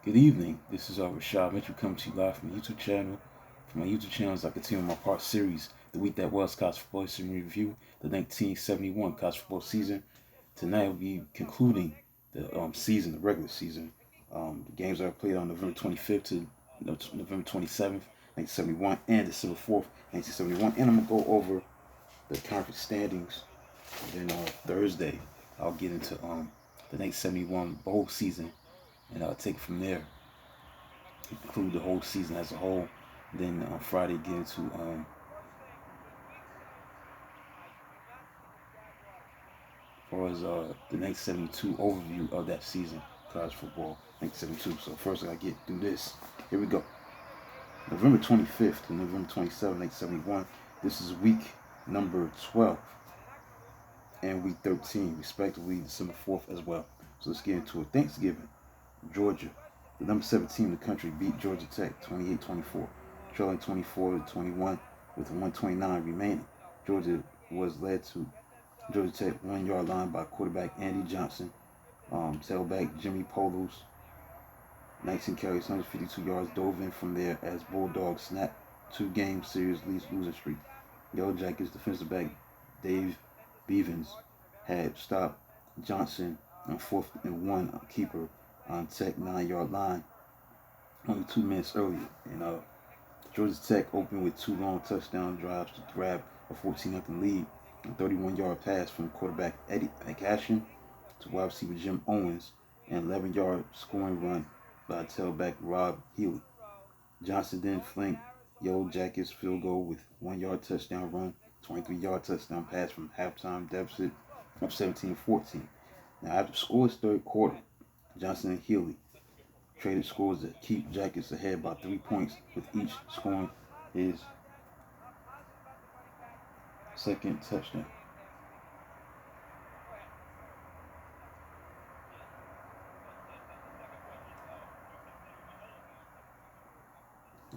Good evening. This is Rashad Mitchell coming to you live from my YouTube channel. For my YouTube channel, as I continue my part series, The Week That Was College Football History Review, the 1971 college football season. Tonight we'll be concluding the season, the regular season. The games are played on November 25th to November 27th, 1971, and December 4th, 1971. And I'm going to go over the conference standings. And then Thursday, I'll get into the 1971 bowl season, and I'll take it from there, include the whole season as a whole. Then on Friday, get into far as the 1972 overview of that season, college football 1972. So first, I gotta get through this. Here we go. November 25th to November 27th, 1971. This is week number 12 and week 13, respectively, December 4th as well. So let's get into it. Thanksgiving, Georgia, the number 17 in the country, beat Georgia Tech 28-24, trailing 24-21 with 129 remaining. Georgia was led to Georgia Tech 1 yard line by quarterback Andy Johnson. Tailback Jimmy Polos, 19 carries, 152 yards, dove in from there as Bulldogs snapped two-game series losing streak. Yellow Jackets defensive back Dave Bevins had stopped Johnson on 4th and 1 keeper on Tech 9-yard line only 2 minutes earlier. And Georgia Tech opened with 2 long touchdown drives to grab a 14-0 lead. A 31-yard pass from quarterback Eddie McCashin to wide receiver Jim Owens, and 11-yard scoring run by tailback Rob Healy. Johnson then flanked Yellow Jackets field goal with 1-yard touchdown run, 23-yard touchdown pass from halftime deficit of 17-14. Now after score's third quarter, Johnson and Healy traded scores to keep Jackets ahead by 3 points, with each scoring his second touchdown.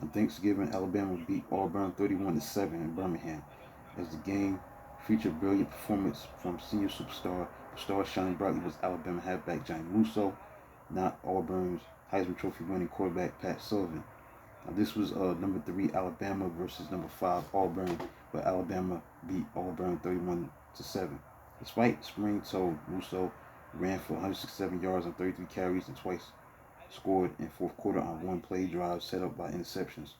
On Thanksgiving, Alabama beat Auburn 31-7 in Birmingham, as the game featured brilliant performance from senior superstar. The star shining brightly was Alabama halfback Johnny Musso, not Auburn's Heisman Trophy winning quarterback Pat Sullivan. Now, this was number 3 Alabama versus number 5 Auburn, where Alabama beat Auburn 31-7. Despite spring toe, Musso ran for 167 yards on 33 carries and twice scored in fourth quarter on one play drive set up by interceptions.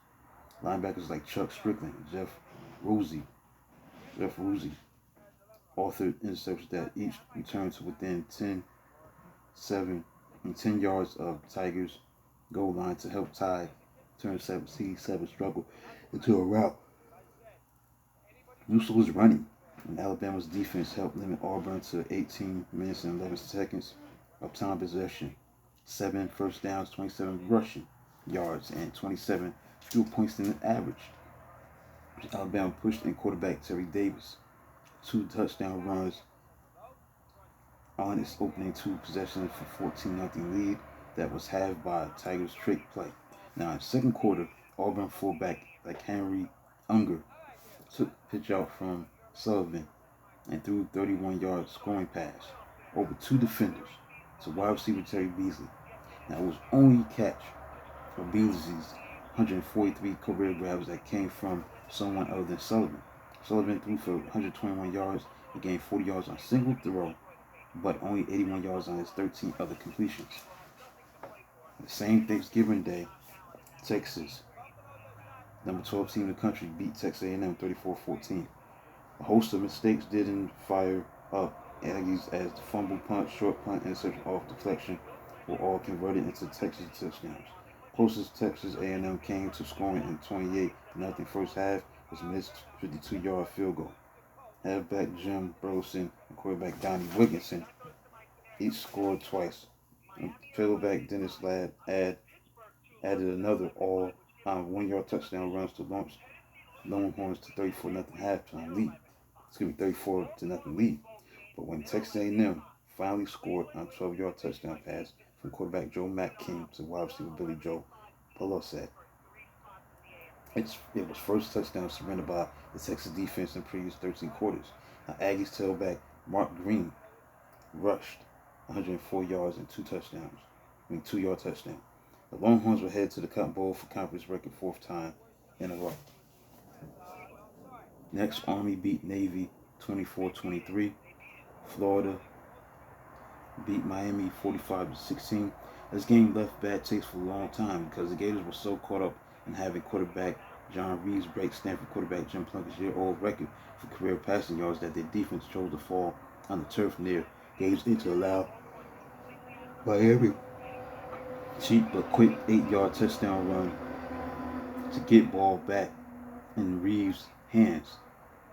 Linebackers like Chuck Strickland, Jeff Ruzzi authored interceptions that each returned to within 10 yards of Tigers' goal line to help Tide turn 77 struggle into a rout. Musso was running, and Alabama's defense helped limit Auburn to 18 minutes and 11 seconds of time possession. 7 first downs, 27 rushing yards, and 27 field points in the average. Alabama pushed in quarterback Terry Davis 2 touchdown runs on its opening 2 possessions for 14-0 lead that was halved by Tigers' trick play. Now in second quarter, Auburn fullback like Henry Unger took pitch out from Sullivan and threw a 31-yard scoring pass over 2 defenders to wide receiver Terry Beasley. Now it was only catch for Beasley's 143 career grabs that came from someone other than Sullivan. Sullivan threw for 121 yards and gained 40 yards on a single throw, but only 81 yards on his 13 other completions. The same Thanksgiving Day, Texas, number 12 team in the country, beat Texas A&M 34-14. A host of mistakes didn't fire up Aggies as the fumble, punt, short punt, interception, off deflection were all converted into Texas touchdowns. Closest Texas A&M came to scoring in 28-0 first half was a missed 52-yard field goal. Halfback Jim Burleson and quarterback Donnie Wigginson each scored twice. And tailback Dennis Ladd added another all 1-yard touchdown runs to launch Longhorns to 34-0 halftime lead. 34-0 lead. But when Texas A&M finally scored on a 12-yard touchdown pass from quarterback Joe McKing to wide receiver Billy Joe Pelosat, it was first touchdown surrendered by the Texas defense in previous 13 quarters. Now, Aggies tailback Mark Green rushed 104 yards and 2 touchdowns. 2-yard touchdown. The Longhorns were headed to the Cotton Bowl for conference record fourth time in a row. Next, Army beat Navy 24-23. Florida beat Miami 45-16. This game left bad taste for a long time because the Gators were so caught up in having quarterback John Reeves break Stanford quarterback Jim Plunkett's year-old record for career passing yards that their defense chose to fall on the turf near Gates to allow Miami cheap but quick 8-yard touchdown run to get ball back in Reeves' hands.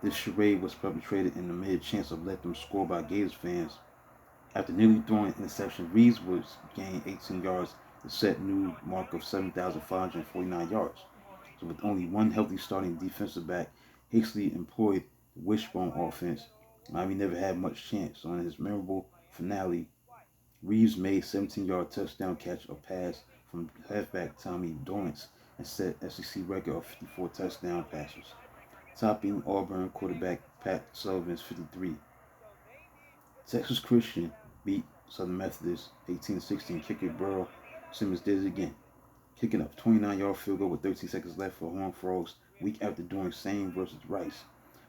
This charade was perpetrated in the mid-chance of let them score by Gators fans. After nearly throwing an interception, Reeves would gain 18 yards to set new mark of 7,549 yards. So with only one healthy starting defensive back hastily employed the wishbone offense, Miami never had much chance. On his memorable finale, Reeves made 17-yard touchdown catch or pass from halfback Tommy Dorrance and set SEC record of 54 touchdown passes, topping Auburn quarterback Pat Sullivan's 53. Texas Christian beat Southern Methodist 18-16. Kicker Burl Simmons did it again, kicking a 29-yard field goal with 13 seconds left for Horned Frogs week after doing same versus Rice.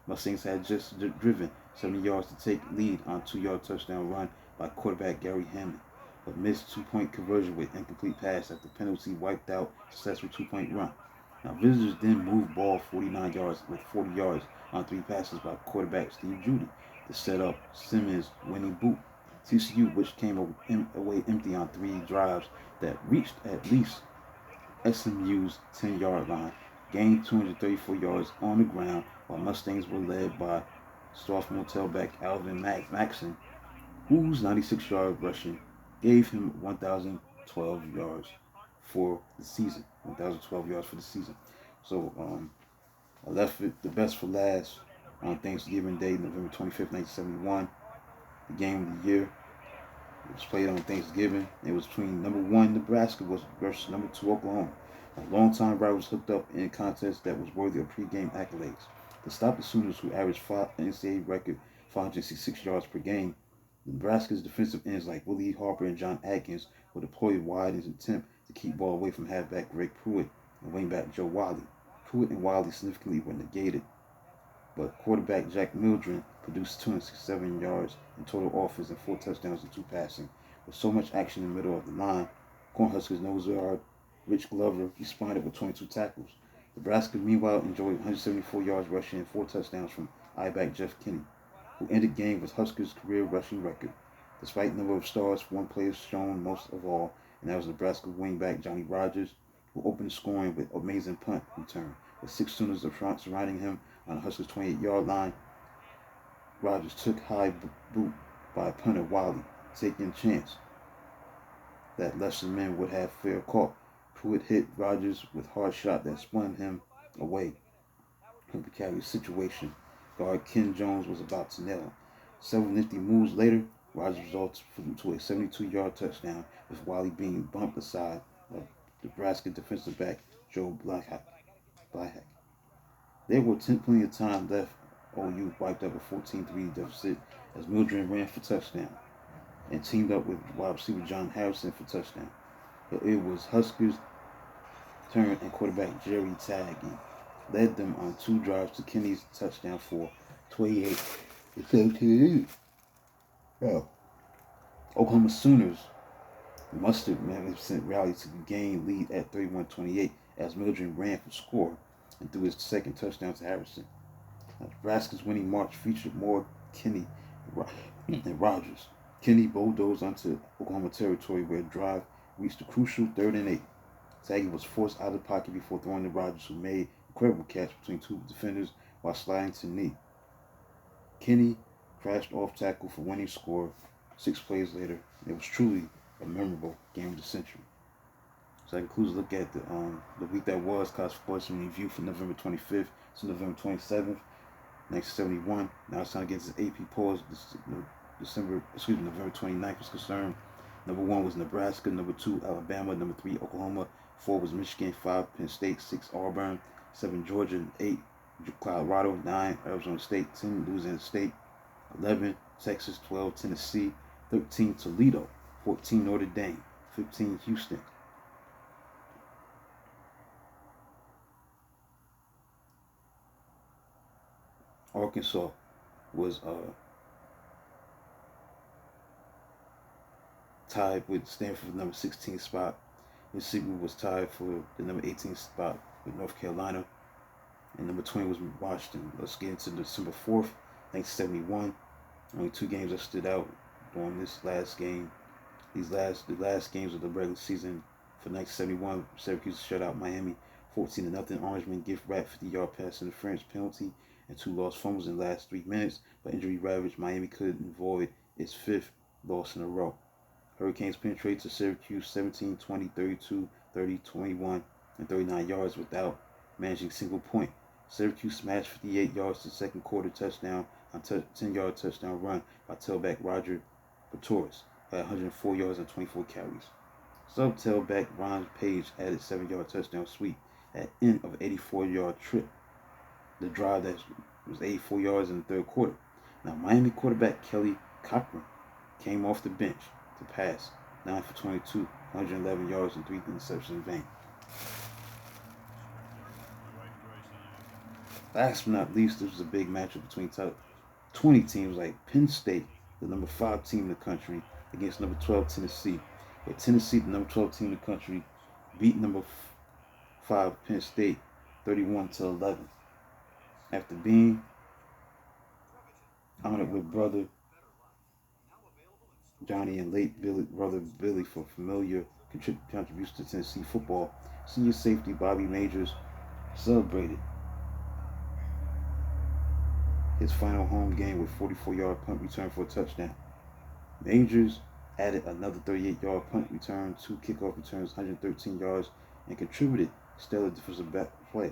Mustangs had just driven 70 yards to take lead on a 2-yard touchdown run by quarterback Gary Hammond, but missed two-point conversion with incomplete pass after penalty wiped out successful two-point run. Now visitors then moved ball 49 yards with 40 yards on 3 passes by quarterback Steve Judy to set up Simmons' winning boot. TCU, which came away empty on 3 drives that reached at least SMU's 10-yard line, gained 234 yards on the ground, while Mustangs were led by sophomore tailback Alvin Maxson, whose 96-yard rushing gave him 1,012 yards for the season. 1,012 yards for the season. So I left it the best for last on Thanksgiving Day, November 25th, 1971. The game of the year. It was played on Thanksgiving. It was between number 1 Nebraska versus number 2 Oklahoma. A longtime rivals hooked up in a contest that was worthy of pre-game accolades. To stop the Sooners, who averaged NCAA record 566 yards per game, Nebraska's defensive ends like Willie Harper and John Atkins were deployed wide in an attempt to keep ball away from halfback Greg Pruitt and wingback Joe Wiley. Pruitt and Wiley significantly were negated, but quarterback Jack Mildren produced 267 yards in total offense and 4 touchdowns and 2 passing. With so much action in the middle of the line, Cornhuskers nose guard Rich Glover responded with 22 tackles. Nebraska, meanwhile, enjoyed 174 yards rushing and 4 touchdowns from I-back Jeff Kinney, who ended game with Huskers' career rushing record. Despite the number of stars, one player shone most of all, and that was Nebraska wingback Johnny Rogers, who opened scoring with amazing punt return. With 6 Sooners of front surrounding him on the Huskers' 28-yard line, Rogers took high boot by punter Wiley, taking a chance that lesser men would have fair caught. Pruitt hit Rogers with a hard shot that spun him away from the precarious situation. Guard Ken Jones was about to nail him. Several nifty moves later, Rogers resulted to a 72-yard touchdown, with Wiley being bumped aside of Nebraska defensive back Joe Blackhack. There were plenty of time left. OU wiped up a 14-3 deficit as Mildren ran for touchdown and teamed up with wide receiver John Harrison for touchdown. But it was Huskers' turn, and quarterback Jerry Taggy led them on 2 drives to Kenny's touchdown for 28-17. Oh. Oklahoma Sooners mustered magnificent rally to gain lead at 31-28 as Mildren ran for score and threw his second touchdown to Harrison. Nebraska's winning march featured more Kinney and Rogers. Kinney bulldozed onto Oklahoma territory where a drive reached the crucial 3rd and 8. Taggy was forced out of the pocket before throwing to Rogers, who made an incredible catch between 2 defenders while sliding to the knee. Kinney crashed off tackle for winning score 6 plays later. It was truly a memorable game of the century. So that concludes a look at the week that was college football in review from November 25th to November 27th. 1971. Now it's time to get to the AP polls. November 29th was concerned. Number 1 was Nebraska. Number 2, Alabama. Number 3, Oklahoma. 4 was Michigan. 5, Penn State. 6, Auburn. 7, Georgia. 8, Colorado. 9, Arizona State. 10, Louisiana State. 11, Texas. 12, Tennessee. 13, Toledo. 14, Notre Dame. 15, Houston. Arkansas was tied with Stanford for the number 16 spot. Mississippi was tied for the number 18 spot with North Carolina. And number 20 was Washington. Let's get into December 4th, 1971. Only 2 games that stood out during this last game. The last games of the regular season for 1971. Syracuse shut out Miami 14-0. Orangeman gift wrap 50-yard pass interference penalty and 2 lost fumbles in the last 3 minutes. But injury ravaged Miami couldn't avoid its 5th loss in a row. Hurricanes penetrated to Syracuse 17, 20, 32, 30, 21, and 39 yards without managing a single point. Syracuse smashed 58 yards to second quarter touchdown on 10-yard touchdown run by tailback Roger Patoris, who had 104 yards and 24 carries. Sub-tailback Ron Page added 7-yard touchdown sweep at end of an 84-yard trip. The drive that was 84 yards in the third quarter. Now, Miami quarterback Kelly Cochran came off the bench to pass 9 for 22, 111 yards and 3 interceptions in vain. Last but not least, this was a big matchup between top 20 teams like Penn State, the number 5 team in the country, against number 12 Tennessee. Where Tennessee, the number 12 team in the country, beat number 5 Penn State 31-11. After being honored with brother Johnny and late brother Billy for familiar contributions to Tennessee football, senior safety Bobby Majors celebrated his final home game with 44-yard punt return for a touchdown. Majors added another 38-yard punt return, 2 kickoff returns, 113 yards, and contributed stellar defensive back play.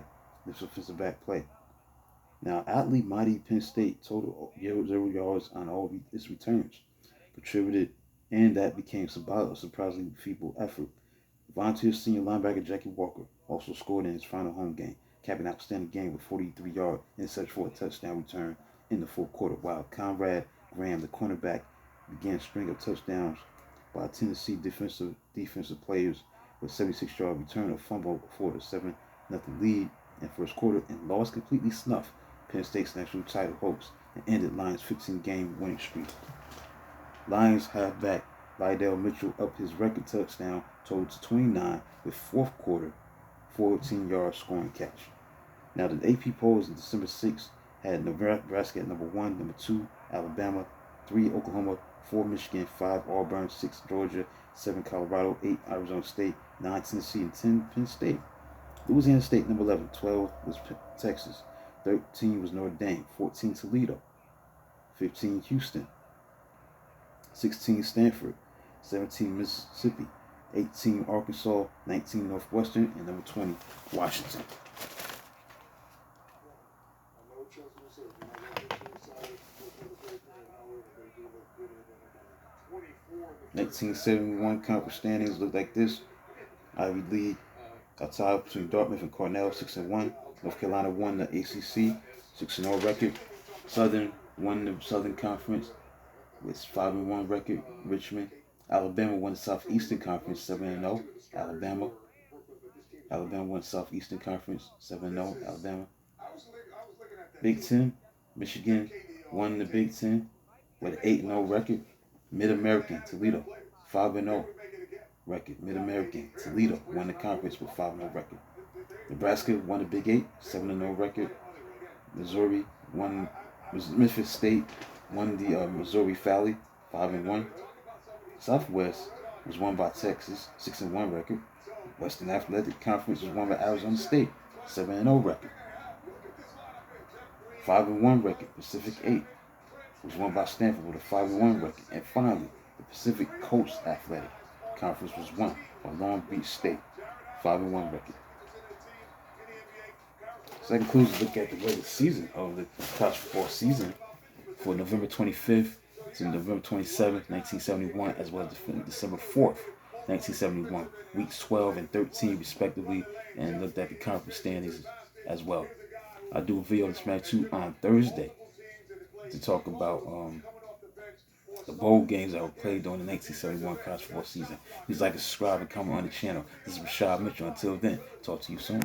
Now, oddly mighty Penn State total 0 yards on all its returns, contributed, and that became symbolic of a surprisingly feeble effort. Volunteer senior linebacker Jackie Walker also scored in his final home game, capping an outstanding game with 43-yard interception for a touchdown return in the fourth quarter, while Conrad Graham, the cornerback, began a string of touchdowns by Tennessee defensive players with 76-yard return, a fumble for the 7-0 lead in first quarter, and loss completely snuffed Penn State's national title hopes and ended Lions' 15-game winning streak. Lions halfback Lydell Mitchell upped his record touchdown total to 29 with fourth quarter 14-yard scoring catch. Now, the AP polls on December 6th had Nebraska at number 1, number 2, Alabama, 3, Oklahoma, 4, Michigan, 5, Auburn, 6, Georgia, 7, Colorado, 8, Arizona State, 9, Tennessee, and 10, Penn State. Louisiana State, number 11, 12 was Texas, 13 was Notre Dame, 14, Toledo, 15, Houston, 16, Stanford, 17, Mississippi, 18, Arkansas, 19, Northwestern, and number 20, Washington. 1971 conference standings look like this. Ivy League, a tie between Dartmouth and Cornell, 6-1. North Carolina won the ACC, 6-0 record. Southern won the Southern Conference with 5-1 record. Richmond. Alabama won the Southeastern Conference, 7-0. Alabama won Southeastern Conference, 7-0. Alabama. Big Ten. Michigan won the Big Ten with an 8-0 record. Mid-American, Toledo, 5-0 record. Mid-American, Toledo won the conference with 5-0 record. Nebraska won the Big 8, 7-0 record. Missouri won. Memphis State won the Missouri Valley, 5-1. Southwest was won by Texas, 6-1 record. Western Athletic Conference was won by Arizona State, 7-0 record. 5-1 record. Pacific 8 was won by Stanford with a 5-1 record. And finally, the Pacific Coast Athletic Conference was won by Long Beach State, 5-1 record. So that concludes a look at the regular season of the college football season for November 25th to November 27th, 1971, as well as December 4th, 1971, weeks 12 and 13 respectively, and looked at the conference standings as well. I'll do a video on this match too on Thursday to talk about the bowl games that were played during the 1971 college football season. Please like and subscribe and comment on the channel. This is Rashad Mitchell. Until then, talk to you soon.